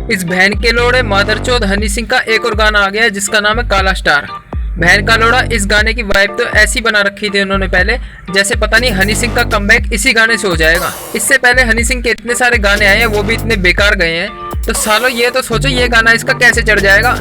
इस बहन के लोड़े मादरचोद हनी सिंह का एक और गाना आ गया है जिसका नाम है काला स्टार। बहन का लोड़ा इस गाने की वाइब तो ऐसी बना रखी थी उन्होंने पहले, जैसे पता नहीं हनी सिंह का कमबैक इसी गाने से हो जाएगा। इससे पहले हनी सिंह के इतने सारे गाने आए हैं वो भी इतने बेकार गए हैं, तो सालों ये तो सोचो ये गाना इसका कैसे चढ़ जाएगा।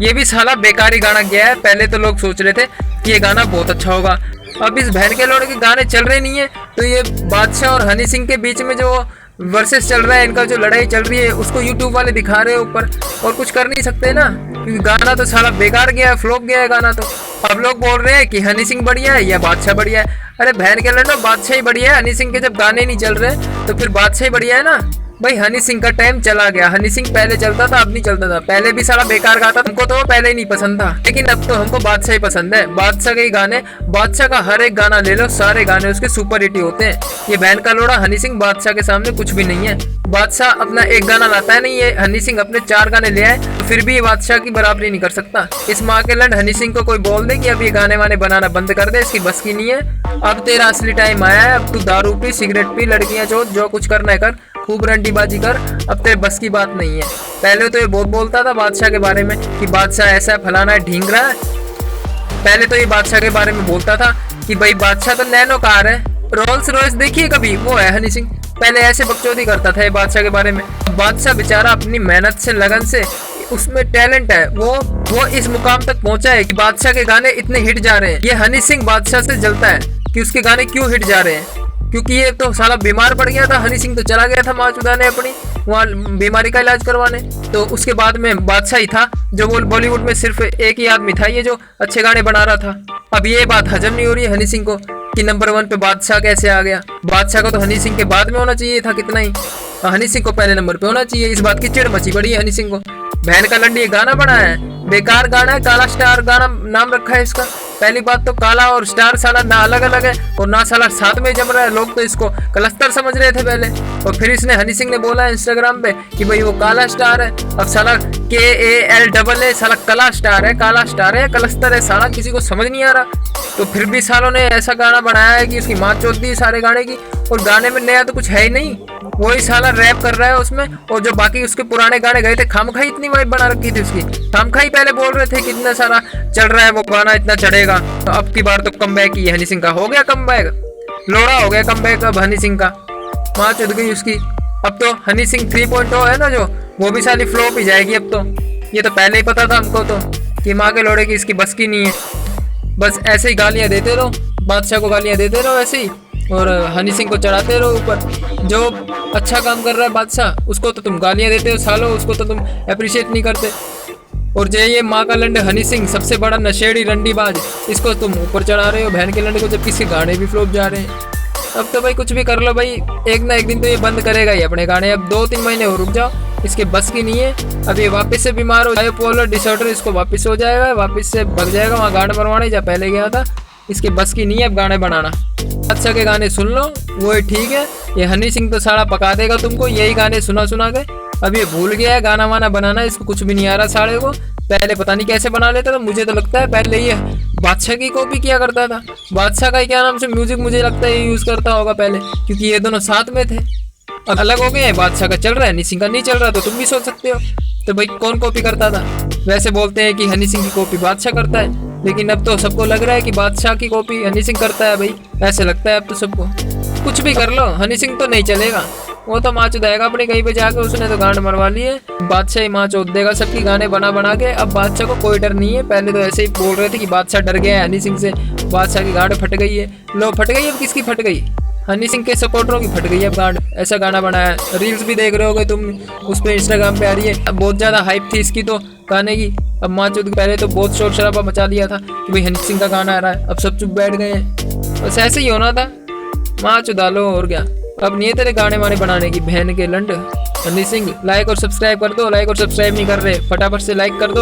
ये भी साला बेकार ही गाना गया है। पहले तो लोग सोच रहे थे कि ये गाना बहुत अच्छा होगा, अब इस बहन के लोड़े के गाने चल रहे नहीं है, तो ये बादशाह और हनी सिंह के बीच में जो वर्सेस चल रहा है, इनका जो लड़ाई चल रही है, उसको यूट्यूब वाले दिखा रहे हैं ऊपर, और कुछ कर नहीं सकते ना, क्योंकि गाना तो साला बेकार गया है, फ्लॉप गया है गाना। तो अब लोग बोल रहे हैं कि हनी सिंह बढ़िया है या बादशाह बढ़िया है। अरे बहन के लड़ो, बादशाह ही बढ़िया है। हनी सिंह के जब गाने नहीं चल रहे तो फिर बादशाह ही बढ़िया है ना भाई। हनी सिंह का टाइम चला गया। हनी सिंह पहले चलता था, अब नहीं चलता था। पहले भी साला बेकार गाता था, हमको तो वो पहले ही नहीं पसंद था, लेकिन अब तो हमको बादशाह ही पसंद है। बादशाह के ही गाने, बादशाह का हर एक गाना ले लो, सारे गाने उसके सुपर हिट होते हैं। ये बहन का लोड़ा हनी सिंह बादशाह के सामने कुछ भी नहीं है। बादशाह अपना एक गाना लाता है नहीं, ये हनी सिंह अपने 4 गाने ले आए, तो फिर भी ये बादशाह की बराबरी नहीं कर सकता। इस माँ के लंड हनी सिंह को कोई बोल दे कि अब ये गाने वाने बनाना बंद कर दे, इसकी बस की नहीं है। अब तेरा असली टाइम आया है, अब तू दारू पी, सिगरेट पी, लड़कियां चोद, जो कुछ करना है कर, खूब रंडीबाजी कर, अब तेरे बस की बात नहीं है। पहले तो ये बहुत बोलता था बादशाह के बारे में कि बादशाह ऐसा है, फलाना है, ढींग रहा है। पहले तो ये बादशाह के बारे में बोलता था कि भाई बादशाह तो नैनो कार है, रोल्स रॉयस देखिए कभी, वो है हनी सिंह। पहले ऐसे बकचोदी करता था ये बादशाह के बारे में। बादशाह बेचारा अपनी मेहनत से, लगन से, उसमें टैलेंट है, वो इस मुकाम तक पहुंचा है कि बादशाह के गाने इतने हिट जा रहे हैं। ये हनी सिंह बादशाह से जलता है कि उसके गाने क्यों हिट जा रहे हैं, क्योंकि ये तो साला बीमार पड़ गया था। हनी सिंह तो चला गया था माँ चुदाने अपनी वहाँ बीमारी का इलाज करवाने, तो उसके बाद में बादशाह ही था जो वो बॉलीवुड में सिर्फ एक ही आदमी था ये जो अच्छे गाने बना रहा था। अब ये बात हजम नहीं हो रही है हनी सिंह को कि नंबर 1 पे बादशाह कैसे आ गया। बादशाह को तो हनी सिंह के बाद में होना चाहिए था, कितना ही, हनी सिंह को पहले नंबर पे होना चाहिए। इस बात की चिड़ मची पड़ी है हनी सिंह को। बहन का लंडी ये गाना बना है, बेकार गाना है, काला स्टार गाना नाम रखा है इसका। पहली बात तो काला और स्टार साला ना अलग अलग है, और ना साला साथ में जम रहा है। लोग तो इसको कलस्तर समझ रहे थे पहले, और फिर इसने हनी सिंह ने बोला है इंस्टाग्राम पे कि भाई वो काला स्टार है। अब साला KALAA साला कला स्टार है, काला स्टार है, कलस्तर है, साला किसी को समझ नहीं आ रहा। तो फिर भी सालों ने ऐसा गाना बनाया है कि उसकी माँ चोद दी सारे गाने की, और गाने में नया तो कुछ है ही नहीं। वही साला रैप कर रहा है उसमें, और जो बाकी उसके पुराने गाने गए थे, खामखाई इतनी वाइब बना रखी थी उसकी। खामखाई पहले बोल रहे थे कि इतना सारा चल रहा है वो गाना, इतना चढ़ेगा, तो अब की बार तो कमबैक ही हनी सिंह का हो गया, कमबैक लोड़ा हो गया कमबैक अब हनी सिंह का। माँ चुद गई उसकी। अब तो हनी सिंह 3.0 है ना जो, वो भी साली फ्लॉप ही जाएगी अब तो। ये तो पहले ही पता था हमको तो कि माँ के लोड़े की इसकी बस की नहीं है। बस ऐसे ही गालियाँ देते रहो, बादशाह को गालियाँ देते रहो ऐसे ही, और हनी सिंह को चढ़ाते रहो ऊपर। जो अच्छा काम कर रहा है बादशाह, उसको तो तुम गालियाँ देते हो सालो, उसको तो तुम अप्रिशिएट नहीं करते। और ये माँ का लंड हनी सिंह सबसे बड़ा नशेड़ी रंडीबाज, इसको तुम ऊपर चढ़ा रहे हो बहन के लंड को, जबकि इसके गाने भी फ्लॉप जा रहे हैं। अब तो भाई कुछ भी कर लो भाई, एक ना एक दिन तो ये बंद करेगा ही अपने गाने। अब 2-3 महीने और रुक जाओ, इसके बस की नहीं है। अब ये वापस से बीमार हो जाए, पोलर डिसऑर्डर इसको वापस हो जाएगा, वापस से भग जाएगा वहाँ गाने बनवाने जहाँ पहले गया था। इसके बस की नहीं है अब गाने बनाना। बादशाह के गाने सुन लो, वो ठीक है। ये हनी सिंह तो साड़ा पका देगा तुमको, यही गाने सुना के। अब ये भूल गया है गाना वाना बनाना, इसको कुछ भी नहीं आ रहा साड़े को। पहले पता नहीं कैसे बना लेता था, मुझे तो लगता है पहले ये बादशाह की कॉपी किया करता था। बादशाह का क्या नाम से म्यूजिक मुझे लगता है ये यूज़ करता होगा पहले, क्योंकि ये दोनों साथ में थे। अब अलग हो गए हैं, बादशाह का चल रहा है, हनी सिंह का नहीं चल रहा, तो तुम भी सोच सकते हो तो भाई कौन कॉपी करता था। वैसे बोलते हैं कि हनी सिंह की कॉपी बादशाह करता है, लेकिन अब तो सबको लग रहा है कि बादशाह की कॉपी हनी सिंह करता है भाई, ऐसे लगता है अब तो सबको। कुछ भी कर लो, हनी सिंह तो नहीं चलेगा, वो तो माँ चुदाएगा अपने कहीं पे जाके। उसने तो गांड मरवा ली है, बादशाह ही माँ चोद देगा सबकी गाने बना के। अब बादशाह को कोई डर नहीं है। पहले तो ऐसे ही बोल रहे थे कि बादशाह डर गया है हनी सिंह से, बादशाह की गांड फट गई है। लो फट गई, अब किसकी फट गई? हनी सिंह के सपोर्टरों की फट गई है अब गांड। ऐसा गाना बनाया, रील्स भी देख रहे होगे तुम, उस पर इंस्टाग्राम पे आ रही है। अब बहुत ज़्यादा हाइप थी इसकी तो गाने की। अब माँ चुद पहले तो बहुत शोर शराबा मचा लिया था कि भाई हनी सिंह का गाना आ रहा है, अब सब चुप बैठ गए हैं। बस ऐसे ही होना था, माँ चुदा लो और क्या। अब नहीं है तेरे गाने वाने बनाने की, बहन के लंड हनी सिंह। लाइक और सब्सक्राइब कर दो, लाइक और सब्सक्राइब नहीं कर रहे, फटाफट से लाइक कर दो।